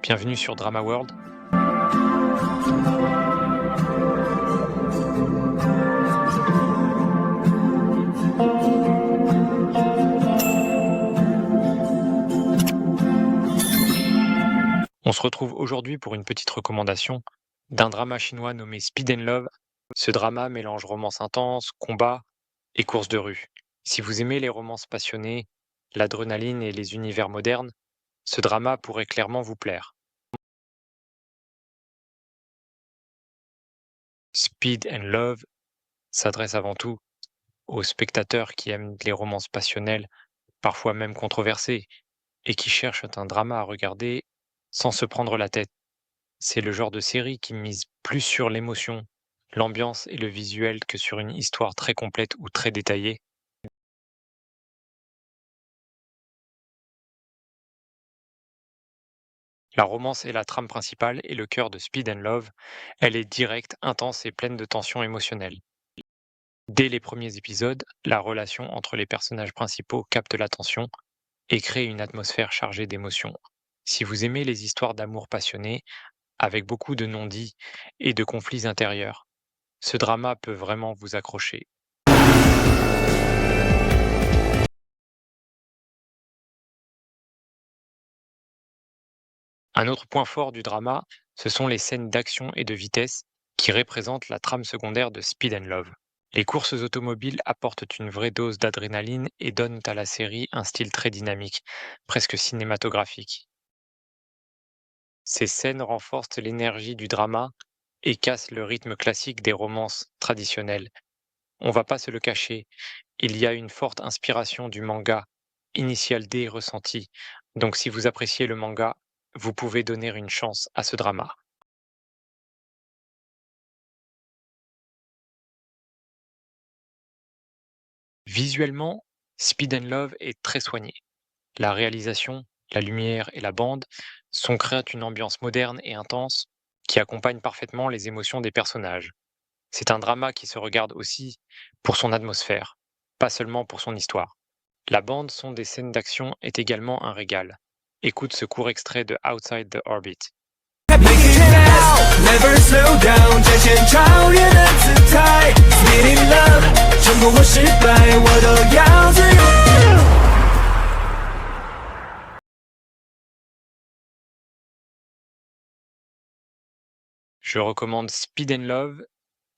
Bienvenue sur Drama World. On se retrouve aujourd'hui pour une petite recommandation d'un drama chinois nommé Speed and Love. Ce drama mélange romance intense, combat et course de rue. Si vous aimez les romances passionnées, l'adrénaline et les univers modernes, ce drama pourrait clairement vous plaire. Speed and Love s'adresse avant tout aux spectateurs qui aiment les romances passionnelles, parfois même controversées, et qui cherchent un drama à regarder sans se prendre la tête. C'est le genre de série qui mise plus sur l'émotion, l'ambiance et le visuel que sur une histoire très complète ou très détaillée. La romance est la trame principale et le cœur de Speed and Love. Elle est directe, intense et pleine de tensions émotionnelles. Dès les premiers épisodes, la relation entre les personnages principaux capte l'attention et crée une atmosphère chargée d'émotions. Si vous aimez les histoires d'amour passionnées, avec beaucoup de non-dits et de conflits intérieurs, ce drama peut vraiment vous accrocher. Un autre point fort du drama, ce sont les scènes d'action et de vitesse qui représentent la trame secondaire de Speed and Love. Les courses automobiles apportent une vraie dose d'adrénaline et donnent à la série un style très dynamique, presque cinématographique. Ces scènes renforcent l'énergie du drama et cassent le rythme classique des romances traditionnelles. On va pas se le cacher, il y a une forte inspiration du manga Initial D ressenti, donc si vous appréciez le manga, vous pouvez donner une chance à ce drama. Visuellement, Speed and Love est très soigné. La réalisation, la lumière et la bande sont créent une ambiance moderne et intense qui accompagne parfaitement les émotions des personnages. C'est un drama qui se regarde aussi pour son atmosphère, pas seulement pour son histoire. La bande son des scènes d'action est également un régal. Écoute ce court extrait de Outside the Orbit. Never slow down，展现超越的姿态。Speed in love，成功或失败，我都要自由。Je recommande Speed and Love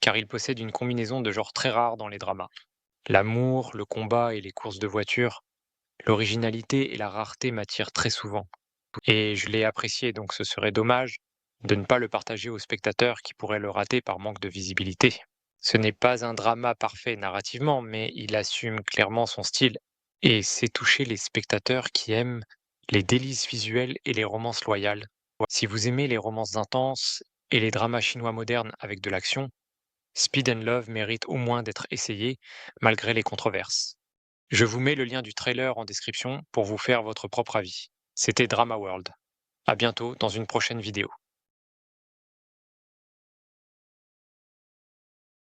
car il possède une combinaison de genres très rare dans les dramas. L'amour, le combat et les courses de voiture, l'originalité et la rareté m'attirent très souvent. Et je l'ai apprécié, donc ce serait dommage de ne pas le partager aux spectateurs qui pourraient le rater par manque de visibilité. Ce n'est pas un drama parfait narrativement, mais il assume clairement son style et sait toucher les spectateurs qui aiment les délices visuelles et les romances loyales. Si vous aimez les romances intenses et les dramas chinois modernes avec de l'action, Speed and Love mérite au moins d'être essayé malgré les controverses. Je vous mets le lien du trailer en description pour vous faire votre propre avis. C'était Drama World. À bientôt dans une prochaine vidéo.